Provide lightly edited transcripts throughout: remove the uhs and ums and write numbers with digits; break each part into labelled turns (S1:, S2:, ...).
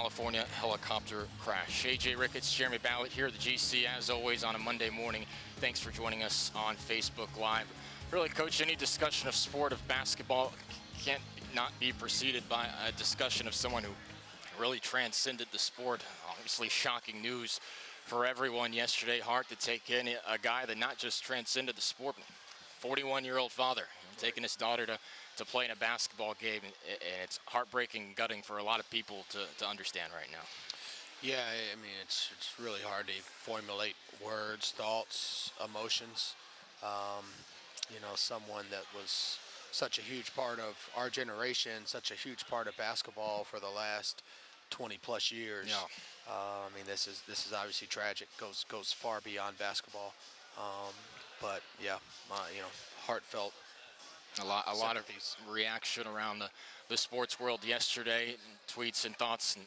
S1: California helicopter crash. AJ Ricketts, Jeremy Ballard here at the GC, as always, on a Monday morning. Thanks for joining us on Facebook Live. Really, Coach, any discussion of sport, of basketball, can't not be preceded by a discussion of someone who really transcended the sport. Obviously, shocking news for everyone yesterday. Hard to take in, a guy that not just transcended the sport, but 41-year-old father, taking his daughter to play in a basketball game, and it's heartbreaking, gutting for a lot of people to understand right now.
S2: Yeah, I mean, it's really hard to formulate words, thoughts, emotions. Someone that was such a huge part of our generation, such a huge part of basketball for the last 20 plus years.
S1: Yeah.
S2: I mean, this is obviously tragic. Goes far beyond basketball. But yeah, heartfelt.
S1: A lot of reaction around the sports world yesterday, tweets and thoughts, and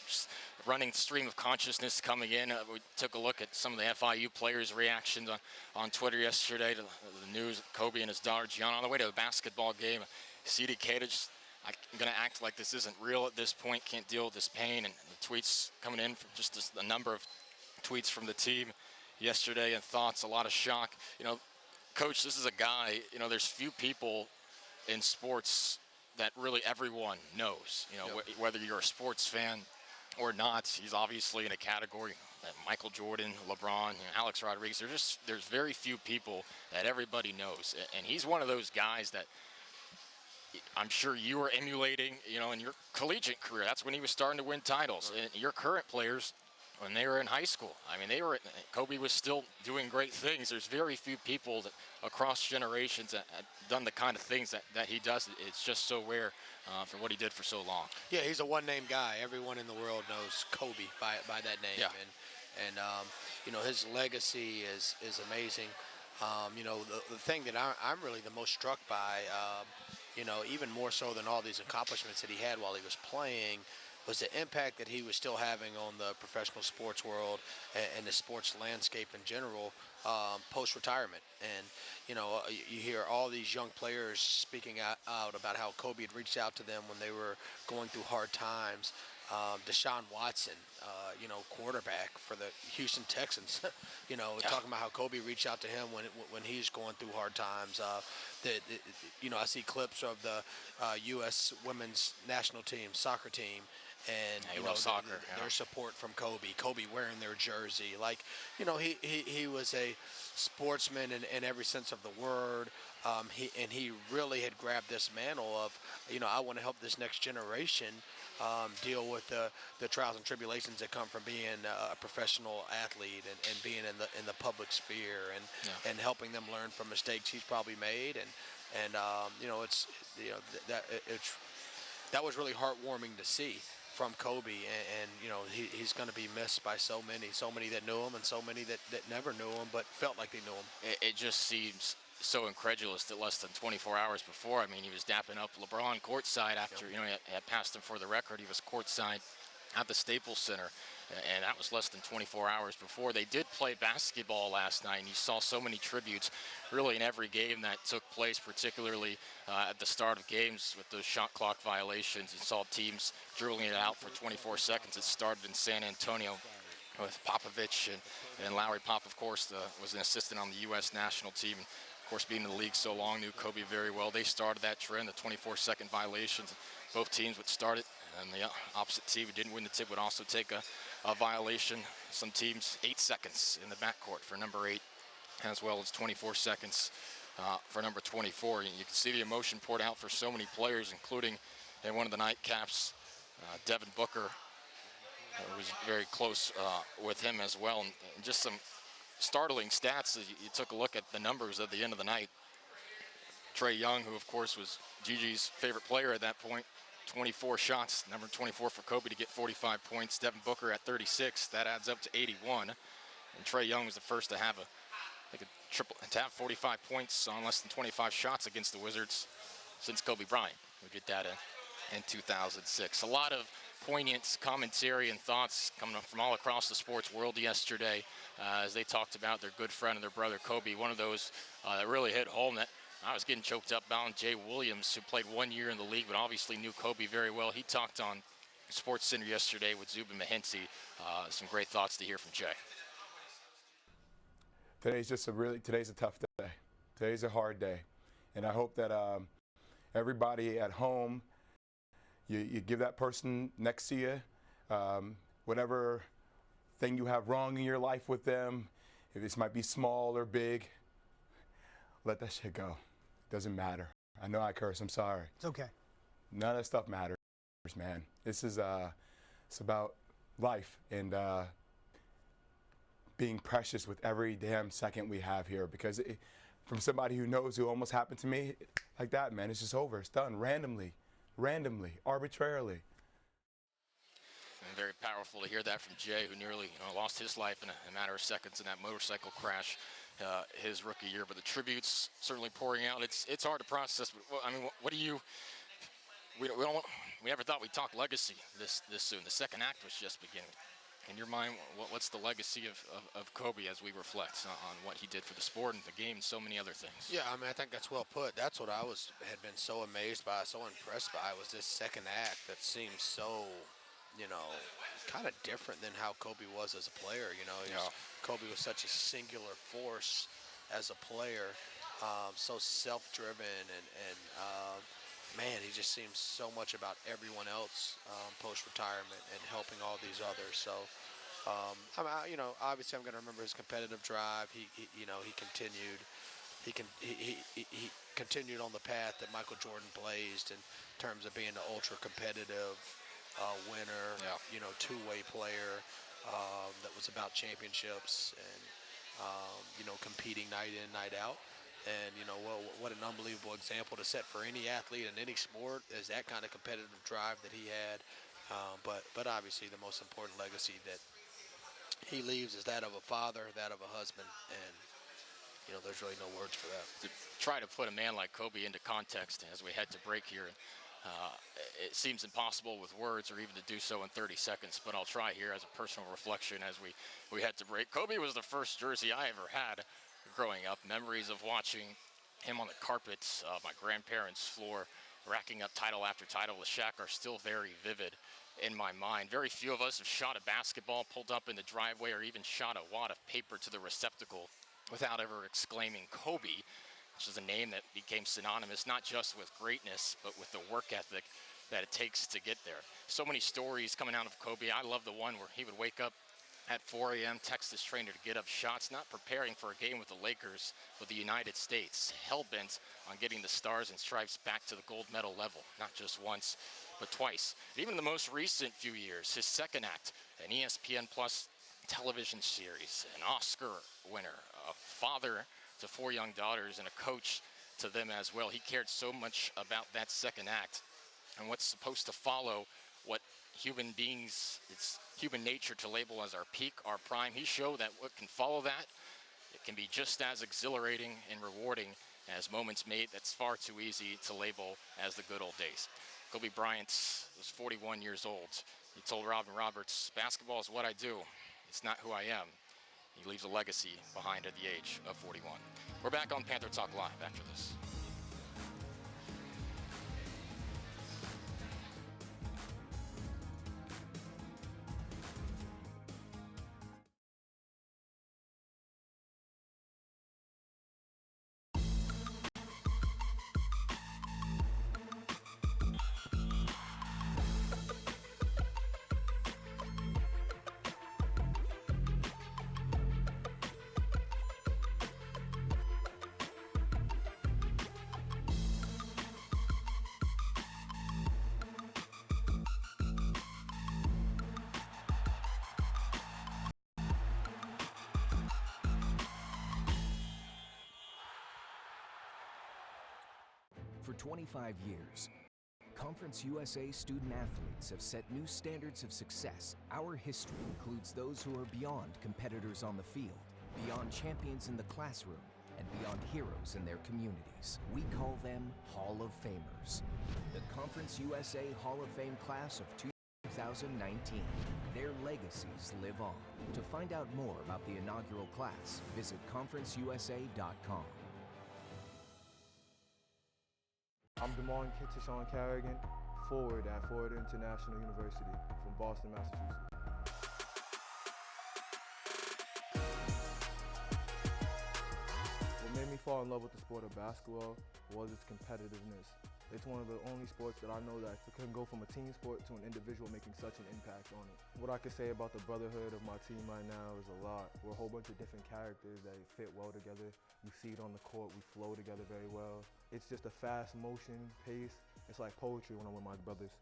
S1: just running stream of consciousness coming in. We took a look at some of the FIU players' reactions on Twitter yesterday to the news of Kobe and his daughter Gianna on the way to a basketball game. CDK just, I'm going to act like this isn't real at this point, can't deal with this pain, and the tweets coming in from just a number of tweets from the team yesterday and thoughts, a lot of shock. Coach, this is a guy, there's few people in sports that really everyone knows. Whether you're a sports fan or not, he's obviously in a category that Michael Jordan, LeBron, Alex Rodriguez. There's very few people that everybody knows, and he's one of those guys that I'm sure you were emulating, in your collegiate career. That's when he was starting to win titles. Right. And your current players, when they were in high school, I mean, Kobe was still doing great things. There's very few people that across generations that have done the kind of things that he does. It's just so rare for what he did for so long.
S2: Yeah, he's a one-name guy. Everyone in the world knows Kobe by that name.
S1: Yeah.
S2: And his legacy is amazing. The thing that I'm really the most struck by, even more so than all these accomplishments that he had while he was playing, was the impact that he was still having on the professional sports world and the sports landscape in general post-retirement. And, you hear all these young players speaking out about how Kobe had reached out to them when they were going through hard times. Deshaun Watson, quarterback for the Houston Texans, talking about how Kobe reached out to him when he's going through hard times. I see clips of the U.S. women's national team, soccer team, and
S1: soccer,
S2: their support from Kobe wearing their jersey. He was a sportsman in every sense of the word. He really had grabbed this mantle of, I want to help this next generation deal with the trials and tribulations that come from being a professional athlete and being in the public sphere and helping them learn from mistakes he's probably made that was really heartwarming to see from Kobe, and he's going to be missed by so many that knew him and so many that never knew him but felt like they knew him.
S1: It just seems so incredulous that less than 24 hours before, he was dapping up LeBron courtside after, he had passed him for the record. He was courtside at the Staples Center, and that was less than 24 hours before. They did play basketball last night, and you saw so many tributes really in every game that took place, particularly at the start of games with those shot clock violations. You saw teams drilling it out for 24 seconds. It started in San Antonio with Popovich, and Larry Pop, of course, was an assistant on the U.S. national team. Of course, being in the league so long, knew Kobe very well. They started that trend, the 24-second violations. Both teams would start it, and the opposite team who didn't win the tip would also take a violation. Some teams, 8 seconds in the backcourt for number 8, as well as 24 seconds for number 24. And you can see the emotion poured out for so many players, including in one of the nightcaps, Devin Booker was very close with him as well. And just some startling stats as you took a look at the numbers at the end of the night. Trae Young, who of course was Gigi's favorite player at that point, 24 shots, number 24 for Kobe to get 45 points. Devin Booker at 36, that adds up to 81. And Trae Young was the first to have to have 45 points on less than 25 shots against the Wizards since Kobe Bryant, who did that in 2006. A lot of poignant commentary and thoughts coming up from all across the sports world yesterday as they talked about their good friend and their brother Kobe. One of those that really hit home that I was getting choked up about, Jay Williams, who played 1 year in the league but obviously knew Kobe very well. He talked on Sports Center yesterday with Zubin Mehenti. Some great thoughts to hear from Jay.
S3: Today's a tough day. Today's a hard day. And I hope that everybody at home, you give that person next to you, whatever thing you have wrong in your life with them, if this might be small or big, let that shit go. It doesn't matter. I know I curse, I'm sorry.
S4: It's okay.
S3: None of that stuff matters, man. This is, it's about life and being precious with every damn second we have here, because from somebody who knows who almost happened to me like that, man, it's just over. It's done randomly, arbitrarily.
S1: And very powerful to hear that from Jay, who nearly lost his life in a matter of seconds in that motorcycle crash his rookie year. But the tributes certainly pouring out. It's hard to process. But I mean, what do you? We never thought we'd talk legacy this soon. The second act was just beginning. In your mind, what's the legacy of Kobe as we reflect on what he did for the sport and the game and so many other things?
S2: Yeah, I mean, I think that's well put. That's what I had been so amazed by, so impressed by, was this second act that seems so, kind of different than how Kobe was as a player. Kobe was such a singular force as a player, so self-driven, and man, he just seems so much about everyone else post-retirement and helping all these others. So, obviously, I'm going to remember his competitive drive. He continued. He continued on the path that Michael Jordan blazed in terms of being an ultra-competitive winner.
S1: Yeah.
S2: Two-way player that was about championships and competing night in, night out. And, what an unbelievable example to set for any athlete in any sport, is that kind of competitive drive that he had. But obviously the most important legacy that he leaves is that of a father, that of a husband, and, there's really no words for that.
S1: To try to put a man like Kobe into context as we head to break here, it seems impossible with words or even to do so in 30 seconds, but I'll try here as a personal reflection as we head to break. Kobe was the first jersey I ever had growing up. Memories of watching him on the carpets of my grandparents' floor, racking up title after title with Shaq, are still very vivid in my mind. Very few of us have shot a basketball, pulled up in the driveway, or even shot a wad of paper to the receptacle without ever exclaiming Kobe, which is a name that became synonymous not just with greatness, but with the work ethic that it takes to get there. So many stories coming out of Kobe. I love the one where he would wake up at 4 a.m., text his trainer to get up shots, not preparing for a game with the Lakers, but the United States, hell-bent on getting the Stars and Stripes back to the gold medal level, not just once, but twice. And even in the most recent few years, his second act, an ESPN Plus television series, an Oscar winner, a father to 4 young daughters, and a coach to them as well. He cared so much about that second act and what's supposed to follow, what human beings, it's human nature to label as our peak, our prime. He showed that what can follow that, it can be just as exhilarating and rewarding as moments made that's far too easy to label as the good old days. Kobe Bryant was 41 years old. He told Robin Roberts, "Basketball is what I do. It's not who I am." He leaves a legacy behind at the age of 41. We're back on Panther Talk Live after this.
S5: For 25 years, Conference USA student athletes have set new standards of success. Our history includes those who are beyond competitors on the field, beyond champions in the classroom, and beyond heroes in their communities. We call them Hall of Famers. The Conference USA Hall of Fame class of 2019. Their legacies live on. To find out more about the inaugural class, visit conferenceusa.com.
S6: I'm DeMarne Kitcher, Sean Carrigan,
S4: forward at Ford International University from Boston, Massachusetts. What made me fall in love with the sport of basketball was its competitiveness. It's one of the only sports that I know that can go from a team sport to an individual making such an impact on it. What I can say about the brotherhood of my team right now is a lot. We're a whole bunch of different characters that fit well together. You see it on the court, we flow together very well. It's just a fast motion, pace. It's like poetry when I'm with my brothers.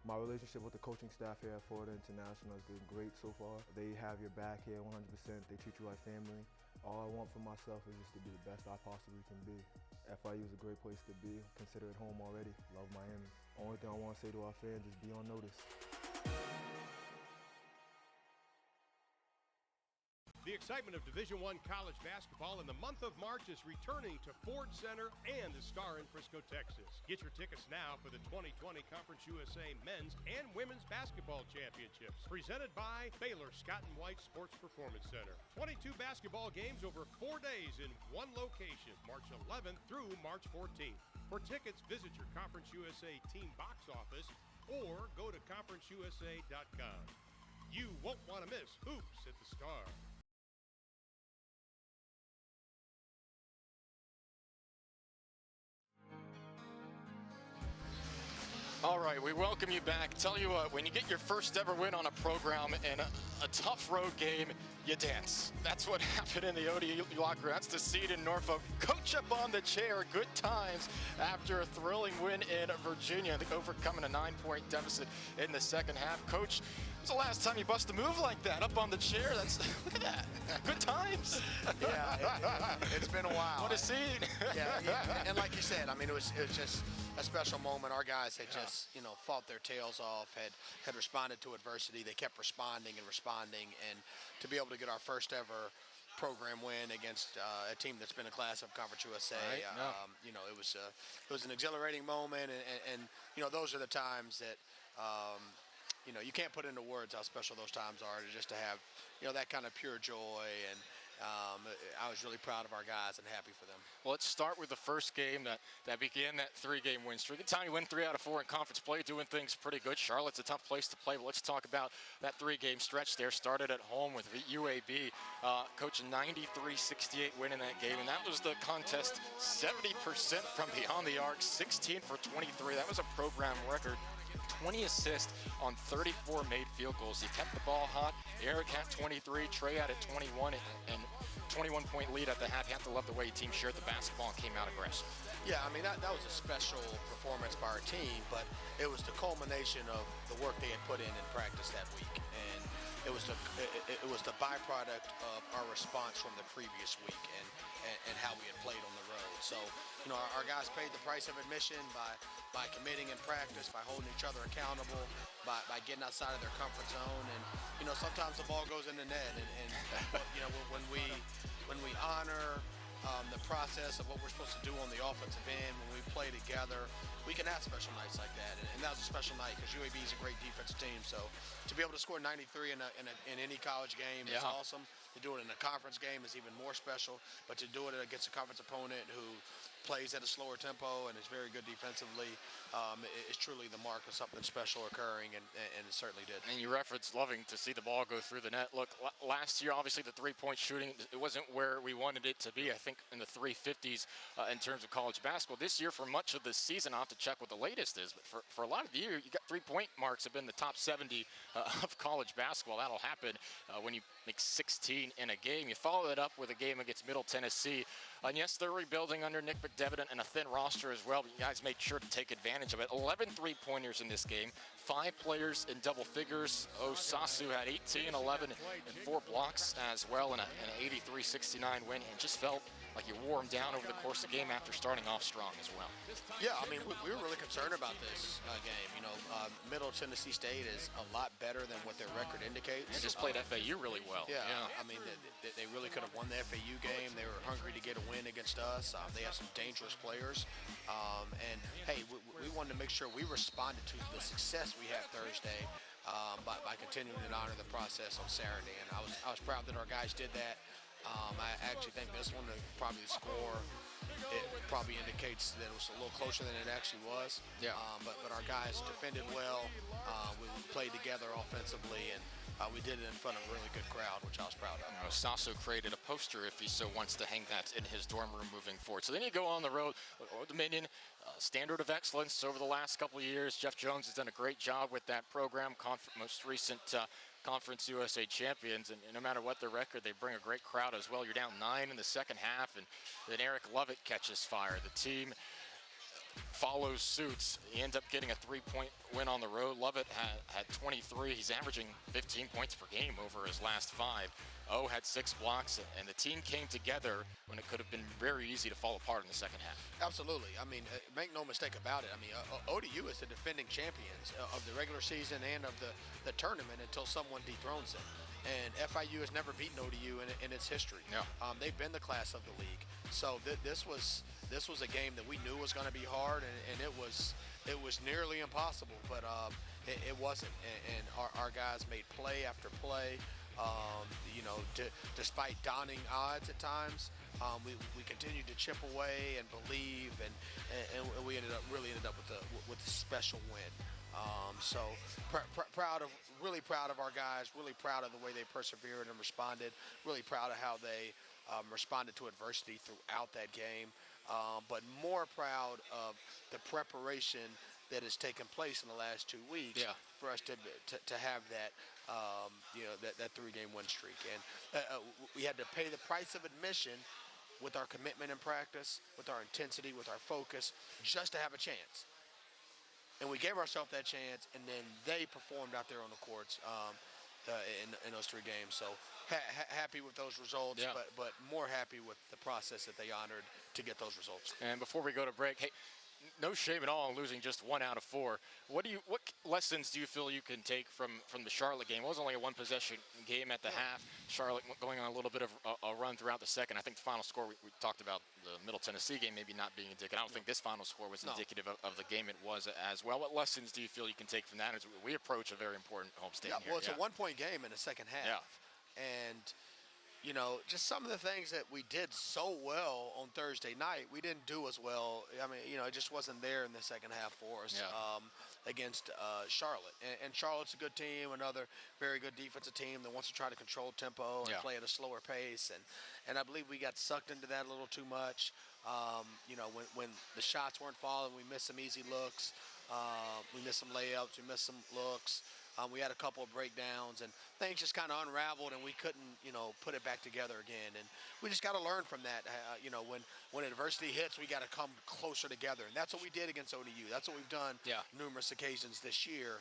S4: My relationship with the coaching staff here at Florida International has been great so far. They have your back here 100%. They treat you like family. All I want for myself is just to be the best I possibly can be. FIU is a great place to be. Consider it home already. Love Miami. Only thing I want to say to our fans is be on notice.
S6: The excitement of Division I college basketball in the month of March is returning to Ford Center and the Star in Frisco, Texas. Get your tickets now for the 2020 Conference USA Men's and Women's Basketball Championships, presented by Baylor Scott & White Sports Performance Center. 22 basketball games over 4 days in one location, March 11th through March 14th. For tickets, visit your Conference USA team box office or go to conferenceusa.com. You won't want to miss Hoops at the Star.
S1: All right, we welcome you back. Tell you what, when you get your first ever win on a program in a tough road game, you dance. That's what happened in the ODU locker room. That's the seed in Norfolk. Coach up on the chair, good times after a thrilling win in Virginia. I think overcoming a 9-point deficit in the second half. Coach, when's the last time you bust a move like that up on the chair? That's look at that. Good times.
S2: Yeah, it's been a while.
S1: What a scene.
S2: Yeah, and like you said, I mean, it was just a special moment. Our guys had just, fought their tails off, had responded to adversity. They kept responding, and to be able to get our first ever program win against a team that's been a class of Conference USA,
S1: right,
S2: it was an exhilarating moment, and those are the times that you can't put into words how special those times are. Just to have that kind of pure joy, and I was really proud of our guys and happy for them.
S1: Well, let's start with the first game that began that 3-game win streak. Good time you win 3 out of 4 in conference play, doing things pretty good. Charlotte's a tough place to play, but let's talk about that 3-game stretch there. Started at home with UAB, coach a 93-68 win in that game, and that was the contest 70% from beyond the arc, 16 for 23. That was a program record. 20 assists on 34 made field goals. He kept the ball hot. Eric had 23, Trey had 21, and 21-point lead at the half. You have to love the way your team shared the basketball and came out aggressive.
S2: Yeah, I mean, that was a special performance by our team, but it was the culmination of the work they had put in practice that week. And it was the byproduct of our response from the previous week and how we had played on the road. So, our guys paid the price of admission by committing in practice, by holding each other accountable, by getting outside of their comfort zone. And, sometimes the ball goes in the net. But, when we honor the process of what we're supposed to do on the offensive end, when we play together, we can have special nights like that. And that was a special night because UAB is a great defensive team. So to be able to score 93 in any college game is awesome. To do it in a conference game is even more special. But to do it against a conference opponent who plays at a slower tempo and is very good defensively is truly the mark of something special occurring, and it certainly did.
S1: And you referenced loving to see the ball go through the net. Look, last year, obviously, the three-point shooting, it wasn't where we wanted it to be, I think, in the 350s in terms of college basketball. This year, for much of the season, I'll have to check what the latest is, but for a lot of the year, you got three-point marks have been the top 70 of college basketball. That'll happen when you make 16 in a game. You follow that up with a game against Middle Tennessee. And yes, they're rebuilding under Nick McDevitt and a thin roster as well, but you guys made sure to take advantage of it. 11 three-pointers in this game, 5 players in double figures. Osasu had 18, 11, and 4 blocks as well, and an 83-69 win, and just felt like you wore them down over the course of the game after starting off strong as well.
S2: Yeah, I mean, we were really concerned about this game. Middle Tennessee State is a lot better than what their record indicates.
S1: They just played FAU really well.
S2: Yeah. I mean, they really could have won the FAU game. They were hungry to get a win against us. They have some dangerous players. And, hey, we wanted to make sure we responded to the success we had Thursday by continuing to honor the process on Saturday. And I was proud that our guys did that. I actually think this one, probably the score, it probably indicates that it was a little closer than it actually was.
S1: Yeah.
S2: But our guys defended well. We played together offensively, and we did it in front of a really good crowd, which I was proud of.
S1: You know, Sasso created a poster if he so wants to hang that in his dorm room moving forward. So then you go on the road, Old Dominion, standard of excellence over the last couple of years. Jeff Jones has done a great job with that program, most recent Conference USA champions, and no matter what their record, they bring a great crowd as well. You're down 9 in the second half, and then Eric Lovett catches fire. The team follows suits. He ends up getting a 3-point win on the road. Lovett had 23. He's averaging 15 points per game over his last 5. O had 6 blocks, and the team came together when it could have been very easy to fall apart in the second half.
S2: Absolutely. I mean, make no mistake about it. I mean, ODU is the defending champions of the regular season and of the tournament until someone dethrones them. And FIU has never beaten ODU in its history.
S1: Yeah.
S2: They've been the class of the league. So this was a game that we knew was going to be hard, and it was nearly impossible, but it wasn't. And our guys made play after play. Despite daunting odds at times, we continued to chip away and believe, and we really ended up with a special win. So really proud of our guys, really proud of the way they persevered and responded, really proud of how they responded to adversity throughout that game, but more proud of the preparation that has taken place in the last 2 weeks for us to have that that 3-game win streak. And we had to pay the price of admission with our commitment in practice, with our intensity, with our focus, just to have a chance. And we gave ourselves that chance, and then they performed out there on the courts in those 3 games. So happy with those results, but more happy with the process that they honored to get those results.
S1: And before we go to break, hey, no shame at all in losing just 1 out of 4. What lessons do you feel you can take from the Charlotte game? It was only a 1-possession game at the half. Charlotte going on a little bit of a run throughout the second. I think the final score, we talked about the Middle Tennessee game maybe not being indicative. I don't think this final score was indicative of the game it was as well. What lessons do you feel you can take from that as we approach a very important homestand here?
S2: Well, it's a 1-point game in the second half.
S1: Yeah.
S2: And just some of the things that we did so well on Thursday night, we didn't do as well. I mean, it just wasn't there in the second half for us against Charlotte. And Charlotte's a good team, another very good defensive team that wants to try to control tempo and play at a slower pace. And I believe we got sucked into that a little too much. When the shots weren't falling, we missed some easy looks. We missed some layups. We missed some looks. We had a couple of breakdowns, and things just kind of unraveled, and we couldn't, put it back together again. And we just got to learn from that. When adversity hits, we got to come closer together, and that's what we did against ODU. That's what we've done numerous occasions this year,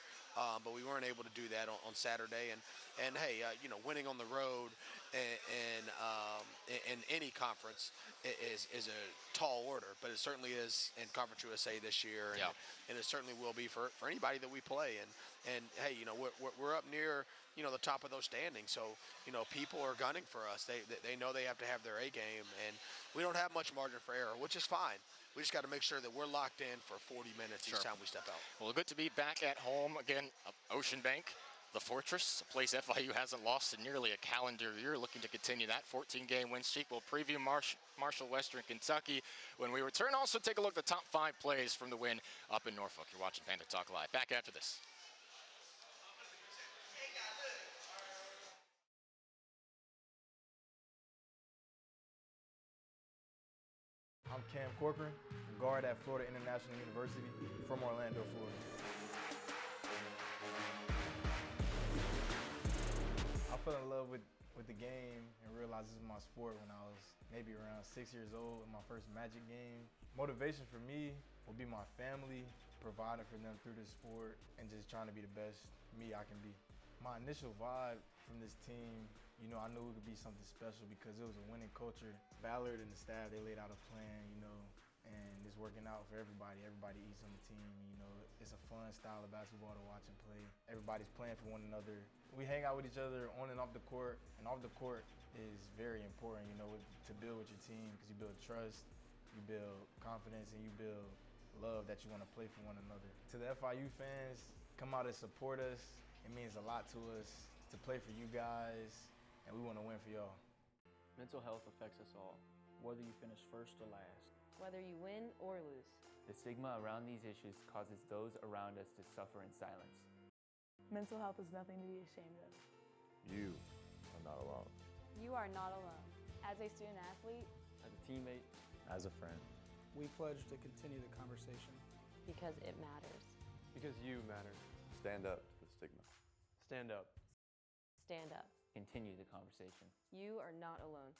S2: but we weren't able to do that on Saturday. And hey, winning on the road in any conference is a tall order, but it certainly is in Conference USA this year, and it certainly will be for anybody that we play. And hey, we're up near the top of those standings, so people are gunning for us. They know they have to have their A game, and we don't have much margin for error, which is fine. We just got to make sure that we're locked in for 40 minutes each time we step out.
S1: Well, good to be back at home again, Ocean Bank. The Fortress, a place FIU hasn't lost in nearly a calendar year, looking to continue that 14-game win streak. We'll preview Marshall Western Kentucky when we return. Also take a look at the top 5 plays from the win up in Norfolk. You're watching Panther Talk Live. Back after this.
S4: I'm Cam Corcoran, guard at Florida International University from Orlando, Florida. I fell in love with the game and realized this was my sport when I was maybe around 6 years old in my first Magic game. Motivation for me will be my family, providing for them through this sport, and just trying to be the best me I can be. My initial vibe from this team, I knew it could be something special because it was a winning culture. Ballard and the staff, they laid out a plan, and it's working out for everybody. Everybody eats on the team, It's a fun style of basketball to watch and play. Everybody's playing for one another. We hang out with each other on and off the court, and off the court is very important, to build with your team, because you build trust, you build confidence, and you build love that you want to play for one another. To the FIU fans, come out and support us. It means a lot to us to play for you guys, and we want to win for y'all.
S7: Mental health affects us all, whether you finish first or last. whether you win or lose.
S8: The stigma around these issues causes those around us to suffer in silence.
S9: Mental health is nothing to be ashamed of.
S10: You are not alone.
S11: You are not alone. As a student athlete,
S8: As a teammate,
S10: As a friend.
S12: We pledge to continue the conversation.
S7: Because it matters.
S13: Because you matter.
S10: Stand up to the stigma.
S13: Stand up.
S7: Stand up.
S8: continue the conversation.
S7: You are not alone.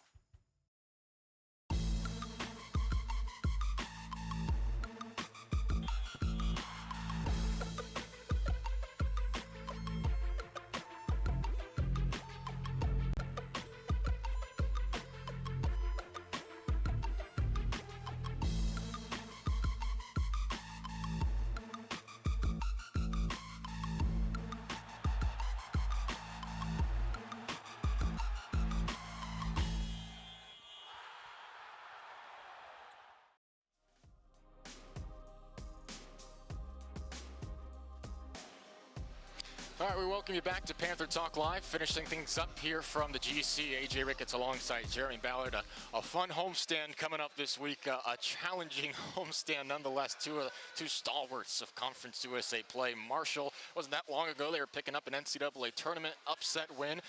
S1: All right, we welcome you back to Panther Talk Live, finishing things up here from the GC. AJ Ricketts alongside Jeremy Ballard. A fun homestand coming up this week, a challenging homestand nonetheless. Two stalwarts of Conference USA play. Marshall, wasn't that long ago, they were picking up an NCAA tournament upset win.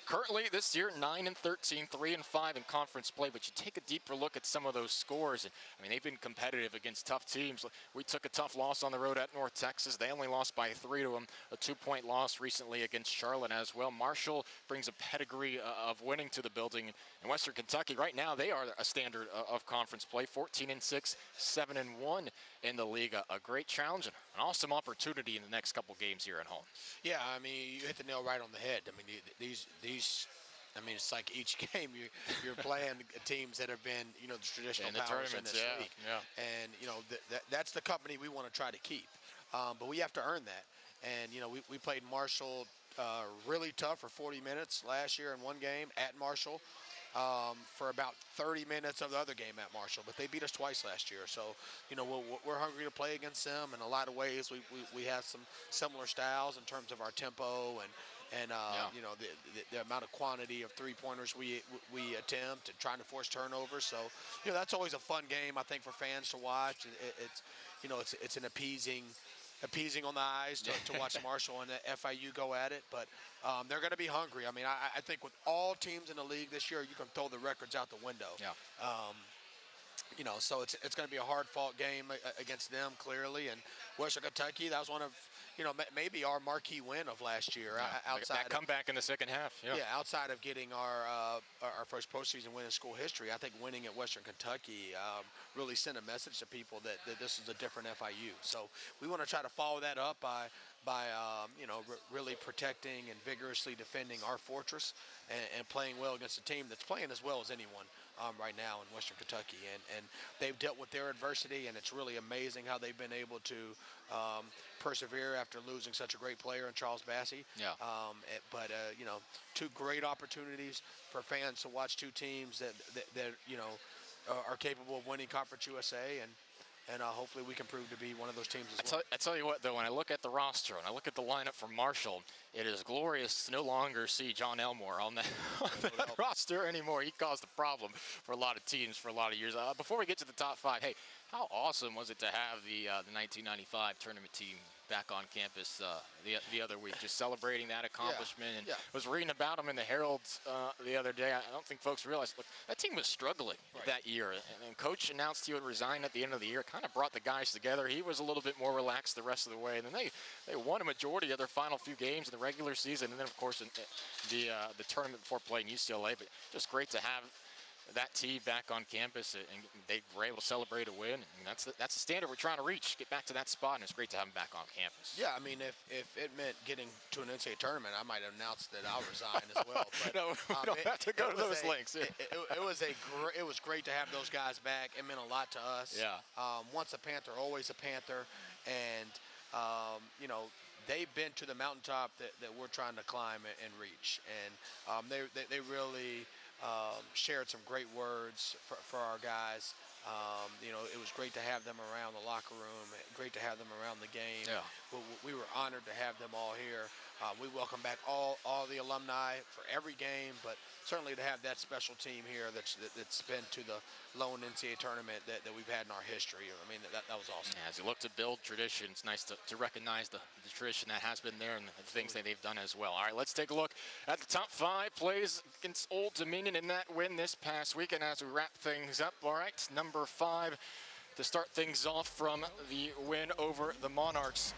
S1: Currently this year, 9-13, 3-5 in conference play, but you take a deeper look at some of those scores, and I mean, they've been competitive against tough teams. We took a tough loss on the road at North Texas. They only lost by 3 to them, a 2-point loss recently against Charlotte as well. Marshall brings a pedigree of winning to the building. In Western Kentucky right now, they are a standard of conference play, 14-6, 7-1 in the league. A great challenge and an awesome opportunity in the next couple games here at home.
S2: Yeah, I mean, you hit the nail right on the head. I mean, these I mean, it's like each game you're playing teams that have been, you know, the traditional powers in this league.
S1: Yeah.
S2: And, you know, that's the company we want to try to keep. But we have to earn that. And, you know, we played Marshall really tough for 40 minutes last year in one game at Marshall, for about 30 minutes of the other game at Marshall. But they beat us twice last year. So, you know, we're hungry to play against them. In a lot of ways, we have some similar styles in terms of our tempo and you know, the amount of quantity of three-pointers we attempt and trying to force turnovers. So, you know, that's always a fun game, I think, for fans to watch. It's you know, it's an appeasing on the eyes to watch Marshall and FIU go at it, but they're going to be hungry. I mean, I think with all teams in the league this year, you can throw the records out the window.
S1: Yeah.
S2: You know, so it's going to be a hard-fought game against them, clearly. And Western Kentucky, that was one of, you know, maybe our marquee win of last year.
S1: Yeah,
S2: outside
S1: that comeback in the second half.
S2: Yeah, outside of getting our first postseason win in school history, I think winning at Western Kentucky really sent a message to people that this is a different FIU. So we want to try to follow that up by you know, really protecting and vigorously defending our fortress and playing well against a team that's playing as well as anyone right now in Western Kentucky. And they've dealt with their adversity, and it's really amazing how they've been able to persevere after losing such a great player in Charles Bassey.
S1: Yeah.
S2: But you know, two great opportunities for fans to watch two teams that you know are capable of winning Conference USA, and hopefully we can prove to be one of those teams as well.
S1: I tell you what, though, when I look at the roster and I look at the lineup for Marshall, it is glorious to no longer see John Elmore on that roster anymore. He caused a problem for a lot of teams for a lot of years. Before we get to the top five, hey, how awesome was it to have the 1995 tournament team back on campus the other week, just celebrating that accomplishment? And was reading about them in the Herald the other day. I don't think folks realize, look, that team was struggling that year. And Coach announced he would resign at the end of the year, kind of brought the guys together. He was a little bit more relaxed the rest of the way. And then they won a majority of their final few games in the regular season. And then, of course, in the tournament before playing UCLA. But just great to have that team back on campus, and they were able to celebrate a win. And that's the standard we're trying to reach, get back to that spot, and it's great to have them back on campus.
S2: Yeah, I mean, if it meant getting to an NCAA tournament, I might announce that I'll resign as well. But,
S1: no, we don't have to go to those links.
S2: It was great to have those guys back. It meant a lot to us.
S1: Yeah.
S2: Once a Panther, always a Panther, and you know, they've been to the mountaintop that we're trying to climb and reach, and they really shared some great words for our guys. You know, it was great to have them around the locker room, great to have them around the game.
S1: Yeah.
S2: We were honored to have them all here. We welcome back all the alumni for every game, but certainly to have that special team here that's been to the lone NCAA tournament that we've had in our history. I mean, that was awesome.
S1: Yeah, as you look to build tradition, it's nice to recognize the tradition that has been there and the things that they've done as well. All right, let's take a look at the top 5 plays against Old Dominion in that win this past weekend as we wrap things up. All right, number 5 to start things off from the win over the Monarchs.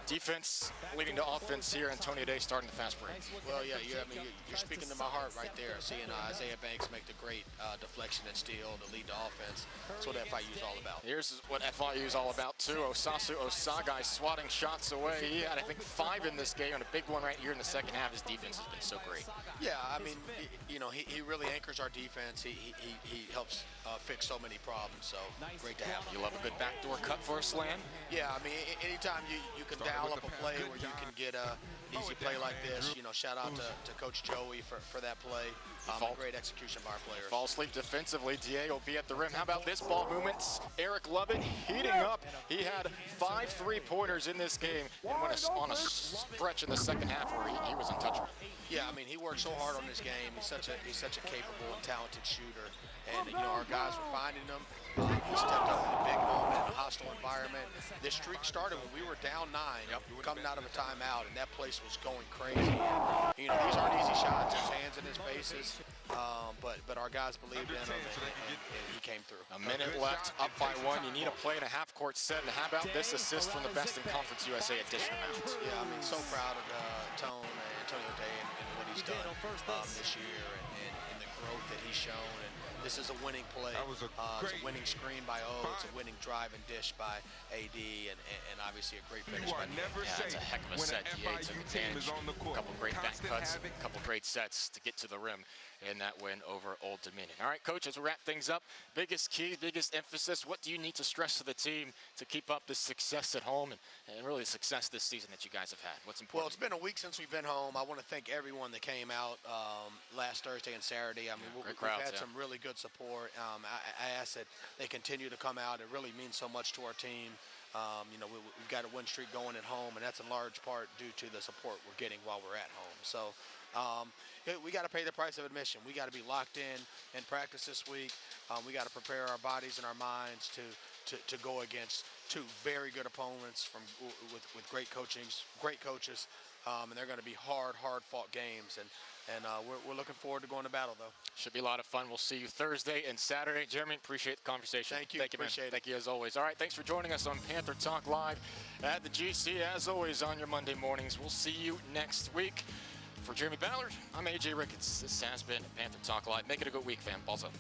S1: Defense leading to offense here. Antonio Day starting the fast break.
S2: Well, yeah, you're speaking to my heart right there. Seeing Isaiah Banks make the great deflection and steal to lead to offense. That's what FIU is all about.
S1: Here's what FIU is all about too. Osasu Osagai swatting shots away. He had, I think, 5 in this game, and a big one right here in the second half. His defense has been so great.
S2: Yeah, I mean, he really anchors our defense. He helps fix so many problems. So great to have him.
S1: You love a good backdoor cut for a slam.
S2: Yeah, I mean, anytime you can dial up a play where you can get a easy play like this, shout out to Coach Joey for that play. Great execution by our players.
S1: Fall asleep defensively. DA will be at the rim. How about this ball movement? Eric Lovett heating up. He had 5 3-pointers in this game and went on a stretch in the second half where he was untouchable.
S2: Yeah, I mean, he worked so hard on this game. He's such a capable and talented shooter. And, our guys were finding him. He stepped up in a big moment in a hostile environment. This streak started when we were down 9. We were coming out of a timeout, and that place was going crazy. These aren't easy shots. There's hands in his faces. But our guys believed in him, and he came through.
S1: A minute left, up by 1. You need a play and a half-court set. And how about this assist from the best in Conference USA at Dish Amount?
S2: Yeah, I mean, so proud of Tone and Antonio Day and what he's done this year and the growth that he's shown. And this is a winning play. It's a winning screen by O. It's a winning drive and dish by AD, and obviously a great finish by DA.
S1: Yeah, it's a heck of a set. DA took advantage. A couple great back cuts, a couple great sets to get to the rim in that win over Old Dominion. All right, Coach, as we wrap things up, biggest key, biggest emphasis, what do you need to stress to the team to keep up the success at home and really the success this season that you guys have had? What's important?
S2: Well, it's been a week since we've been home. I want to thank everyone that came out last Thursday and Saturday. I mean, we've had some really good support. I ask that they continue to come out. It really means so much to our team. We've got a win streak going at home, and that's in large part due to the support we're getting while we're at home. So we got to pay the price of admission. We got to be locked in practice this week. We got to prepare our bodies and our minds to go against 2 very good opponents with great coaches, and they're going to be hard fought games. And we're looking forward to going to battle, though.
S1: Should be a lot of fun. We'll see you Thursday and Saturday. Jeremy, appreciate the conversation.
S2: Thank you. Appreciate it.
S1: Thank you as always. All right, thanks for joining us on Panther Talk Live at the GC, as always, on your Monday mornings. We'll see you next week. For Jeremy Ballard, I'm AJ Ricketts. This has been Panther Talk Live. Make it a good week, fam. Balls up.